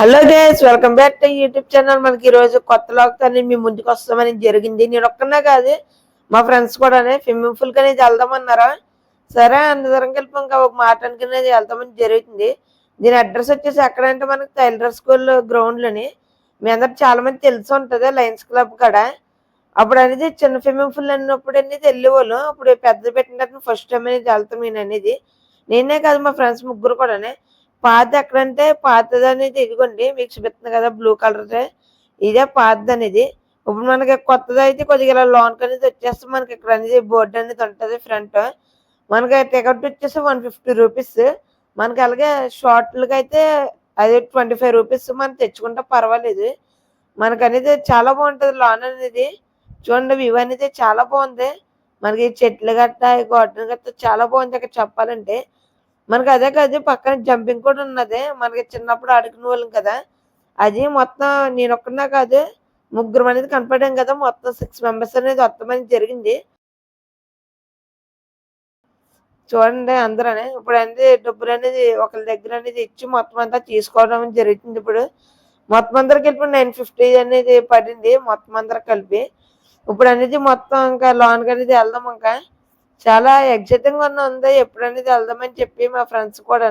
Hello guys, welcome back to YouTube channel. మనకి ఈరోజు కొత్త లాగ్తో మీ ముందుకు వస్తామని జరిగింది. నేను ఒక్కనే కాదు, మా ఫ్రెండ్స్ కూడా స్విమ్మింగ్ పూల్ అనేది వెళ్దామన్నారా. సరే అందరం కలిపి ఇంకా ఒక మాట అనుకునేది వెళ్తామని జరుగుతుంది. దీని అడ్రస్ వచ్చేసి ఎక్కడంటే మనకి టైలర్ స్కూల్ గ్రౌండ్లోని. మీ అందరికి చాలా మంది తెలిసి ఉంటుంది, లయన్స్ క్లబ్ కాడ. అప్పుడు అనేది చిన్న స్విమ్మింగ్ పూల్ అన్నప్పుడు అనేది వెళ్ళేవాళ్ళు. అప్పుడు పెద్ద పెట్టినట్టు ఫస్ట్ టైం అనేది వెళ్తాం నేను అనేది. నేనే కాదు, మా ఫ్రెండ్స్ ముగ్గురు కూడా. పాత ఎక్కడంటే పాతది అనేది ఇదిగోండి మీకు చూపిస్తుంది కదా, బ్లూ కలర్. ఇదే పాతది అనేది. ఇప్పుడు మనకి కొత్తది అయితే కొద్దిగా ఇలా లోన్ అనేది వచ్చేస్తే మనకి ఇక్కడ అనేది బోర్డు అనేది ఉంటుంది ఫ్రంట్. మనకి టికెట్ వచ్చేసి 150 రూపీస్. మనకి అలాగే షార్ట్లకి అయితే అది 25 రూపీస్. మనం తెచ్చుకుంటే పర్వాలేదు. మనకి అనేది చాలా బాగుంటుంది లోన్ అనేది. చూడండి, వ్యూ అనేది చాలా బాగుంది. మనకి చెట్లు గట్ట గార్డెన్ గట్ట చాలా బాగుంది అక్కడ చెప్పాలంటే. మనకి అదే కాదు, పక్కన జంపింగ్ కూడా ఉన్నది. మనకి చిన్నప్పుడు ఆడుకునే వాళ్ళం కదా అది. మొత్తం నేను ఒక్కనే కాదు, ముగ్గురు అనేది కనపడాం కదా, మొత్తం 6 మెంబర్స్ అనేది వస్తామని జరిగింది. చూడండి అందరూ ఇప్పుడు అనేది డబ్బులు అనేది ఒకరి దగ్గర అనేది ఇచ్చి మొత్తం అంతా తీసుకోవడం జరుగుతుంది. ఇప్పుడు మొత్తం అందరికి ఇప్పుడు 950 అనేది పడింది మొత్తం అందరు కలిపి. ఇప్పుడు అనేది మొత్తం ఇంకా లోన్ అనేది వెళ్దాం. ఇంకా చాలా ఎగ్జైటింగ్ గా ఉంది ఎప్పుడు అనేది వెళ్దామని చెప్పి మా ఫ్రెండ్స్ కూడా.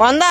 వంద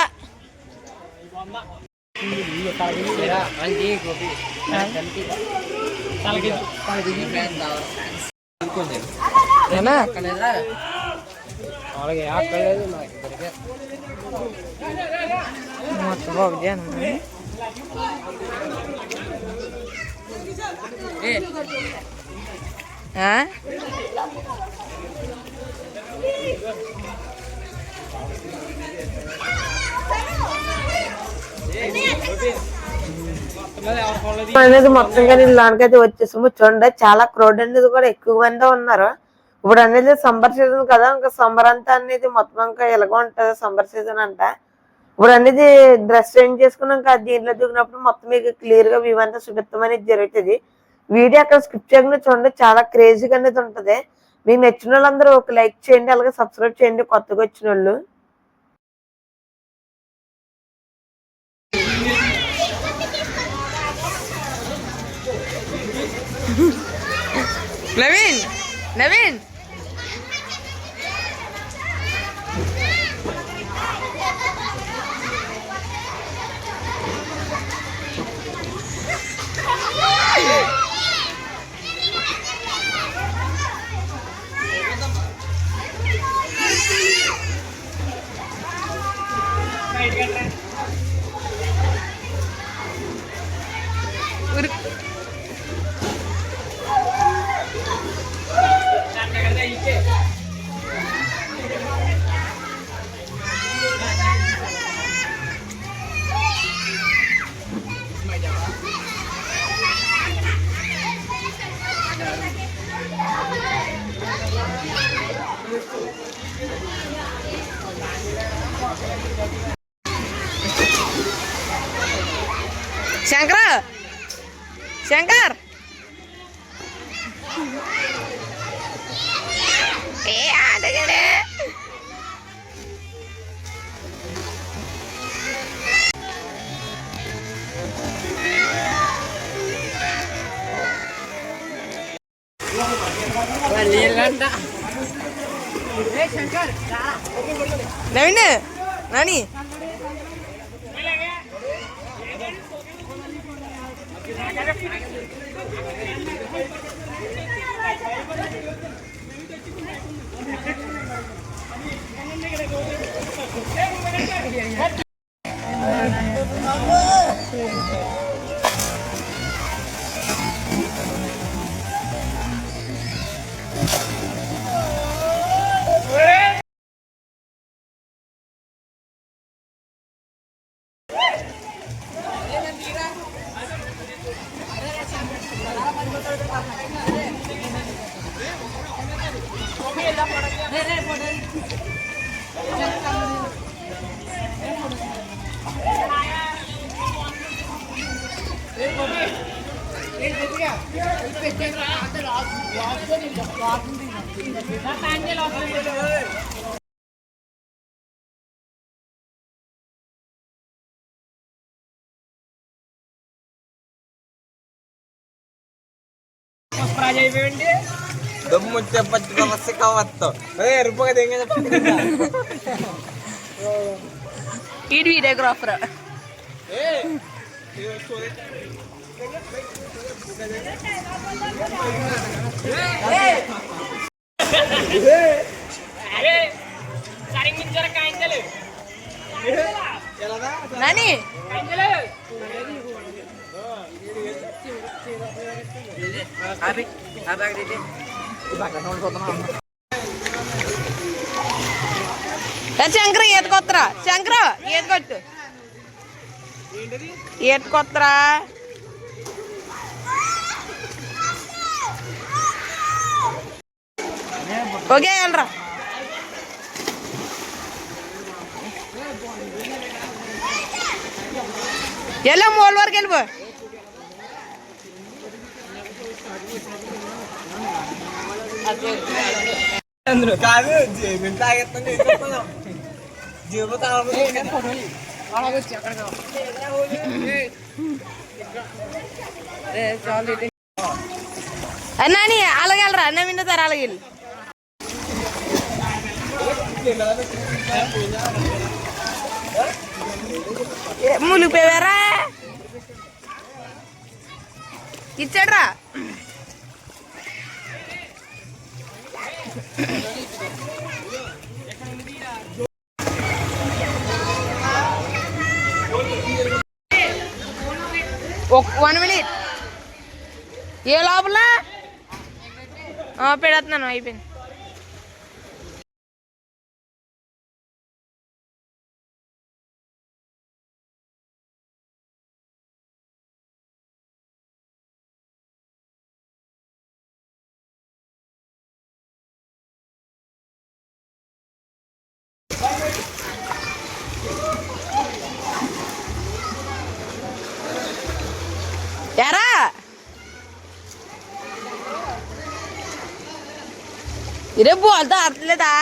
అనేది మొత్తంగా లాంటికైతే వచ్చేసాము. చూడండి, చాలా క్రౌడ్ అనేది కూడా ఎక్కువ మంది ఉన్నారు. ఇప్పుడు అనేది సమ్మర్ సీజన్ కదా, ఇంకా సమ్మర్ అంతా అనేది మొత్తం ఇంకా ఇలాగ ఉంటది సమ్మర్ సీజన్ అంట. ఇప్పుడు అనేది డ్రెస్ చేంజ్ చేసుకున్నాక దీంట్లో దిగినప్పుడు మొత్తం మీకు క్లియర్ గా వ్యూ అంతా చూపిస్తాం అనేది జరుగుతుంది. వీడియో అక్కడ స్కిప్ చేయకుండా చూడండి, చాలా క్రేజీగా అనేది ఉంటది. మీకు నచ్చిన వాళ్ళందరూ ఒక లైక్ చేయండి, అలాగే సబ్స్క్రైబ్ చేయండి కొత్తగా వచ్చిన వాళ్ళు. నవీన్ నవీన్ శంకర్ శంకర్ నవీన్ నాని దమ్ము చెప్పచ్చు బస్సు కావచ్చు రూపాయ ఈడు వీడియోగ్రాఫర్ నాని శంకర ఈత కొత్తరా శంకర ఈత కొట్టు ఈత కొత్తరా ఓకే వెళ్ళరా వెళ్ళా మూల వరకు వెళ్ళిపో కాదు నేను తాగెత్తాను జీబు నాని అలాగెళ్ళరా అన్న వింటారు అలాగే ములిపోయారా ఇచ్చాడ్రా ఒక 1 minute ఏ లోపల పెడుతున్నాను అయిపోయింది ఎరా ఇరే బోల్తా అట్లేదా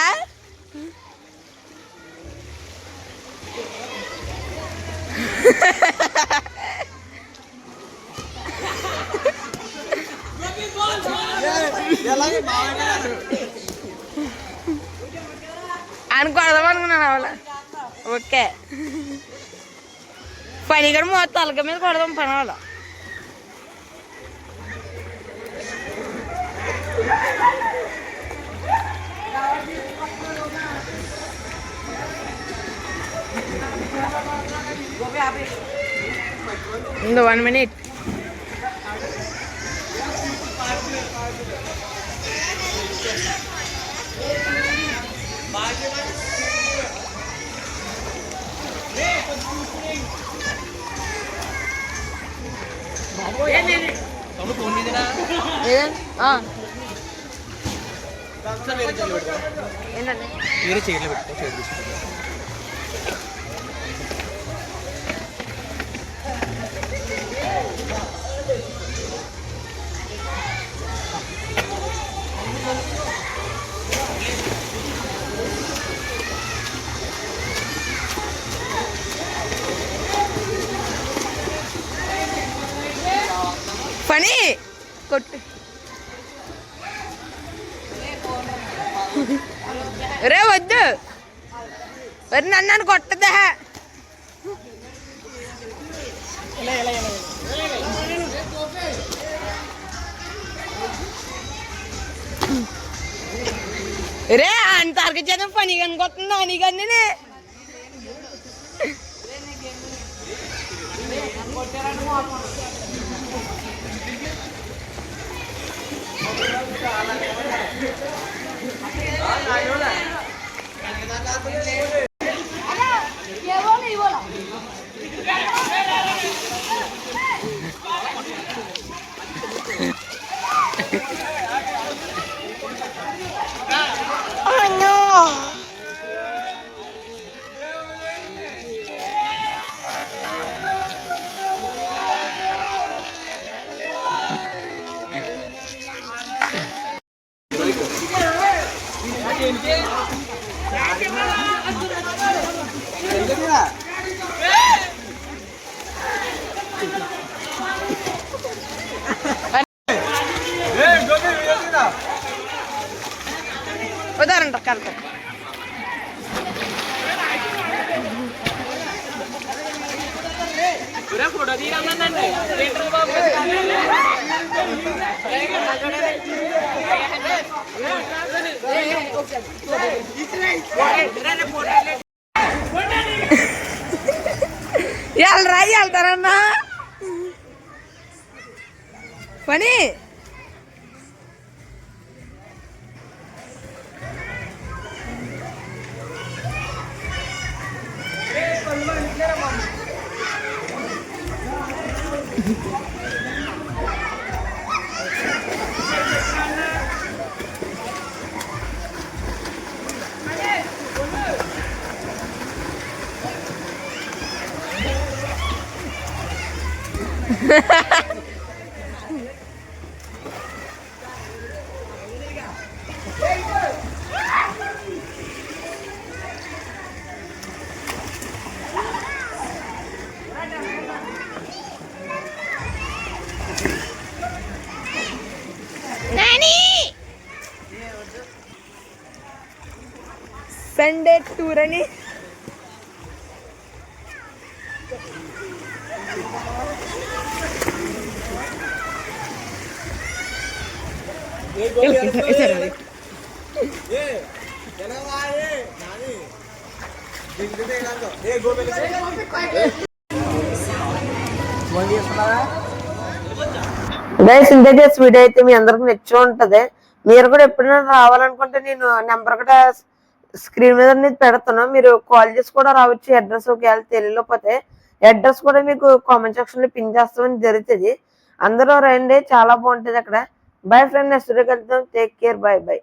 అనుకోదాం అనుకున్నాను అవల ఓకే పని కూడా మొత్తం తలక మీద కొడదాం పని వాళ్ళ ఇంకో 1 minute వేరే చైర్లో పెట్టుకో చైర్ తీసుకుంటా పని కొట్టు రే వద్దు మరి నన్ను కొట్టదా రే అంత అరగచేత పని కనుకొస్తుందా నీకన్నీ వెళ్ళరా వెళ్తారన్నా పని సండే టూర్ అని గైస్ ఇంతైతే వీడియో అయితే మీ అందరికి నచ్చి ఉంటది. మీరు కూడా ఎప్పుడైనా రావాలనుకుంటే నేను నెంబర్ కూడా స్క్రీన్ మీద అనేది పెడతాను. మీరు కాల్ చేసి కూడా రావచ్చు. అడ్రస్ ఒకవేళ తెలియకపోతే అడ్రస్ కూడా మీకు కామెంట్ సెక్షన్ లో పిన్ చేస్తామని జరుగుతుంది. అందరూ రండి, చాలా బాగుంటది అక్కడ. బై ఫ్రెండ్, నెక్స్ట్ వీడియోకి వెళ్తాం. Take care, by by.